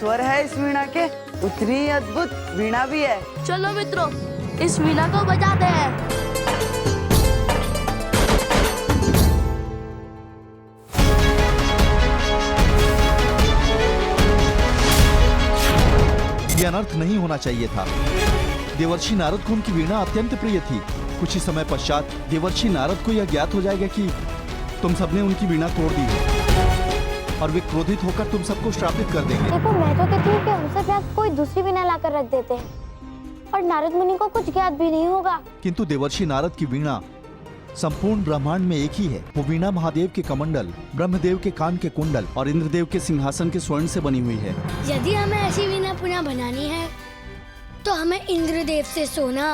स्वर है इस वीणा के, उतनी ही अद्भुत वीणा भी है। चलो मित्रों, इस वीणा को बजाते हैं। यह अनर्थ नहीं होना चाहिए था। देवर्षि नारद को उनकी वीणा अत्यंत प्रिय थी। कुछ ही समय पश्चात देवर्षि नारद को यह ज्ञात हो जाएगा कि तुम सबने उनकी वीणा तोड़ दी है और वे क्रोधित होकर तुम सबको श्रापित कर देंगे। देखो, मैं तो कहती हूँ कि हमसे ज्ञात कोई दूसरी वीणा लाकर रख देते हैं और नारद मुनि को कुछ ज्ञात भी नहीं होगा। किंतु देवर्षि नारद की वीणा संपूर्ण ब्रह्मांड में एक ही है। वो वीणा महादेव के कमंडल, ब्रह्मदेव के कान के कुंडल और इंद्रदेव के सिंहासन के स्वर्ण से बनी हुई है। यदि हमें ऐसी वीणा पुनः बनानी है तो हमें इंद्रदेव से सोना,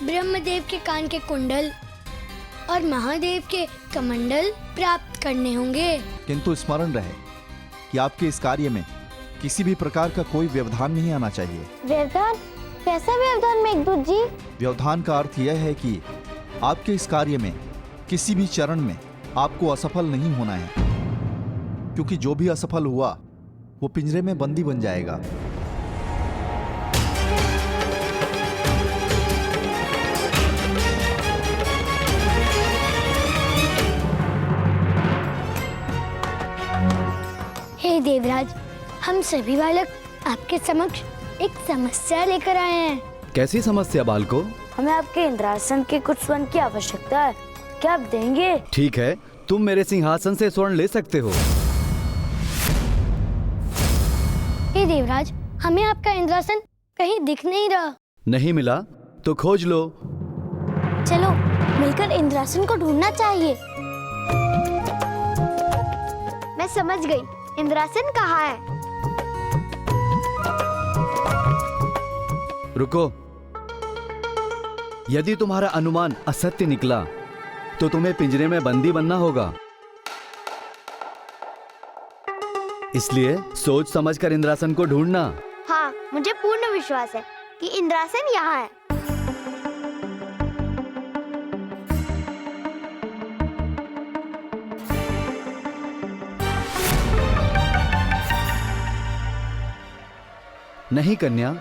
ब्रह्मदेव के कान के कुंडल और महादेव के कमंडल प्राप्त करने होंगे। किंतु स्मरण रहे कि आपके इस कार्य में किसी भी प्रकार का कोई व्यवधान नहीं आना चाहिए। व्यवधान? कैसा व्यवधान मेघदूत जी? व्यवधान का अर्थ यह है कि आपके इस कार्य में किसी भी चरण में आपको असफल नहीं होना है, क्योंकि जो भी असफल हुआ वो पिंजरे में बंदी बन जाएगा। हे देवराज, हम सभी बालक आपके समक्ष एक समस्या लेकर आए हैं। कैसी समस्या बालको? हमें आपके इंद्रासन के कुछ स्वर्ण की आवश्यकता है, क्या आप देंगे? ठीक है, तुम मेरे सिंहासन से स्वर्ण ले सकते हो। हे देवराज, हमें आपका इंद्रासन कहीं दिख नहीं रहा। नहीं मिला तो खोज लो। चलो मिलकर इंद्रासन को ढूंढना चाहिए। मैं समझ गई, इंद्रासन कहाँ है। रुको, यदि तुम्हारा अनुमान असत्य निकला तो तुम्हें पिंजरे में बंदी बनना होगा। इसलिए सोच समझकर इंद्रासन को ढूंढना। हाँ, मुझे पूर्ण विश्वास है कि इंद्रासन यहाँ है। नहीं कन्या,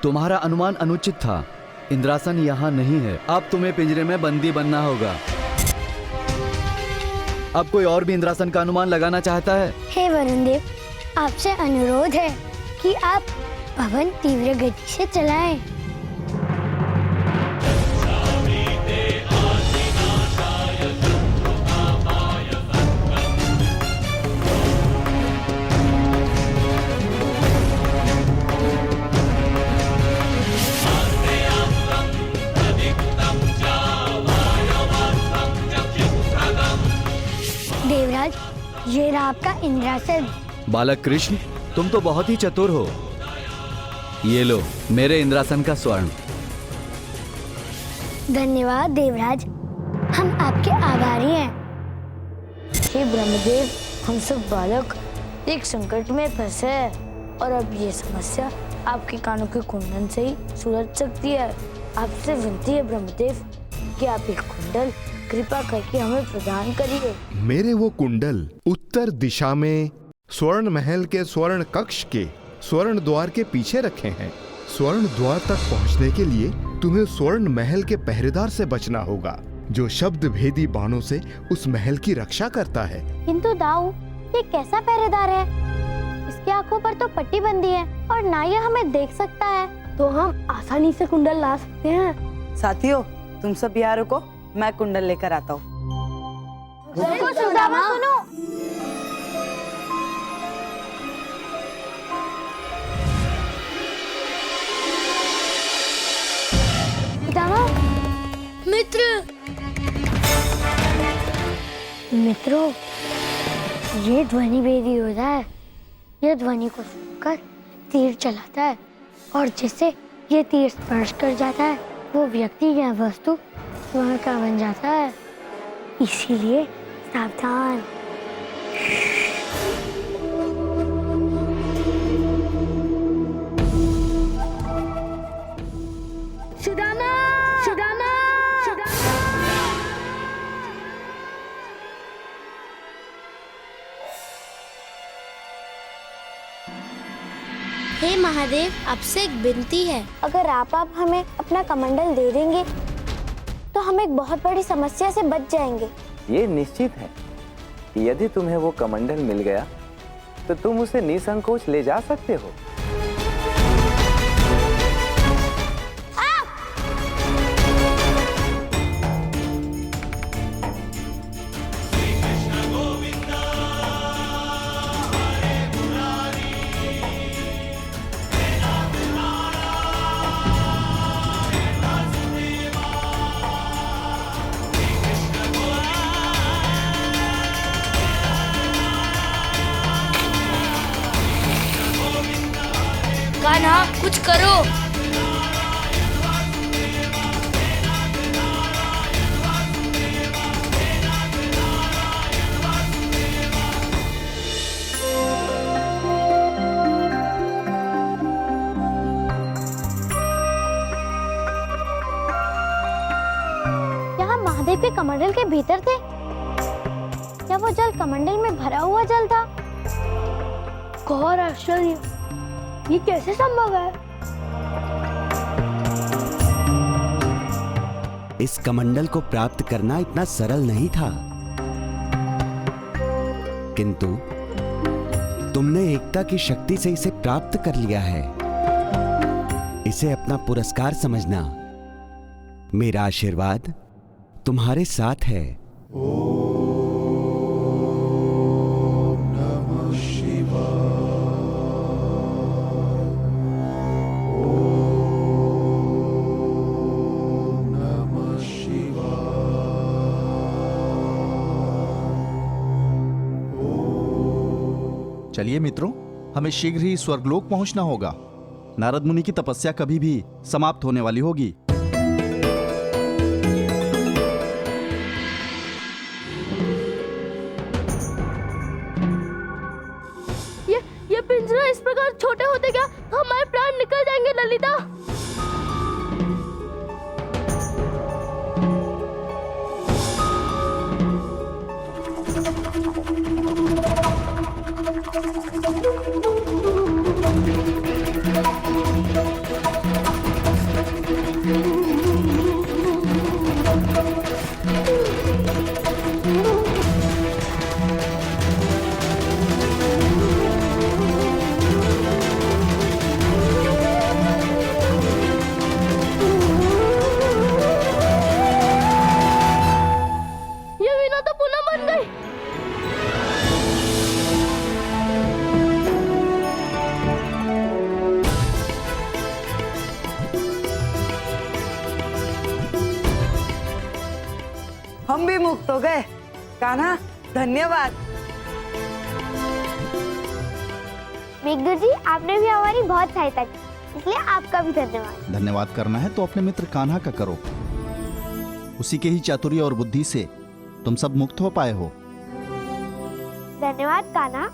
तुम्हारा अनुमान अनुचित था। इंद्रासन यहाँ नहीं है। अब तुम्हें पिंजरे में बंदी बनना होगा। अब कोई और भी इंद्रासन का अनुमान लगाना चाहता है? हे वरुण देव, आपसे अनुरोध है कि आप पवन तीव्र गति से चलाएं। देवराज, ये रहा आपका इंद्रासन। बालक कृष्ण, तुम तो बहुत ही चतुर हो। ये लो मेरे इंद्रासन का स्वर्ण। धन्यवाद देवराज, हम आपके आभारी हैं। हे ब्रह्मदेव, हम सब बालक एक संकट में फंसे हैं और अब ये समस्या आपके कानों के कुंडल से ही सुलझ सकती है। आपसे विनती है ब्रह्मदेव कि आप एक कुंडल कृपा करके हमें प्रदान करिए। मेरे वो कुंडल उत्तर दिशा में स्वर्ण महल के स्वर्ण कक्ष के स्वर्ण द्वार के पीछे रखे हैं। स्वर्ण द्वार तक पहुंचने के लिए तुम्हें स्वर्ण महल के पहरेदार से बचना होगा, जो शब्द भेदी बाणों से उस महल की रक्षा करता है। किंतु दाऊ, ये कैसा पहरेदार है? इसकी आंखों पर तो पट्टी बंदी है और ना ये हमें देख सकता है। तो हम आसानी से कुंडल ला सकते हैं। साथियों, तुम सब यहाँ रुको, मैं कुंडल लेकर आता हूँ। सुदामा, सुनो। सुदामा, मित्रों, ये ध्वनि भेदी होता है। ये ध्वनि को सुनकर तीर चलाता है और जिससे ये तीर स्पर्श कर जाता है वो व्यक्ति या वस्तु स्वर्ण का बन जाता है। इसीलिए सावधान। सुदामा, सुदामा, सुदामा। हे महादेव, आपसे एक विनती है। अगर आप हमें अपना कमंडल दे देंगे तो हम एक बहुत बड़ी समस्या से बच जाएंगे। ये निश्चित है कि यदि तुम्हें वो कमंडल मिल गया तो तुम उसे निसंकोच ले जा सकते हो। कान्हा, कुछ करो। यहाँ महादेव के कमंडल के भीतर थे या वो जल कमंडल में भरा हुआ जल था? घोर आश्चर्य, ये कैसे संभव है? इस कमंडल को प्राप्त करना इतना सरल नहीं था, किंतु तुमने एकता की शक्ति से इसे प्राप्त कर लिया है। इसे अपना पुरस्कार समझना। मेरा आशीर्वाद तुम्हारे साथ है। चलिए मित्रों, हमें शीघ्र ही स्वर्गलोक पहुंचना होगा। नारद मुनि की तपस्या कभी भी समाप्त होने वाली होगी। ये पिंजरा इस प्रकार छोटे होते क्या हमारे प्राण निकल जाएंगे ललिता। ये वीणा तो पुनः बन गई। हम भी मुक्त हो गए। कान्हा, धन्यवाद। मेघदूत जी, आपने भी हमारी बहुत सहायता की, इसलिए आपका भी धन्यवाद। धन्यवाद करना है तो अपने मित्र कान्हा का करो। उसी के ही चातुर्य और बुद्धि से तुम सब मुक्त हो पाए हो। धन्यवाद कान्हा।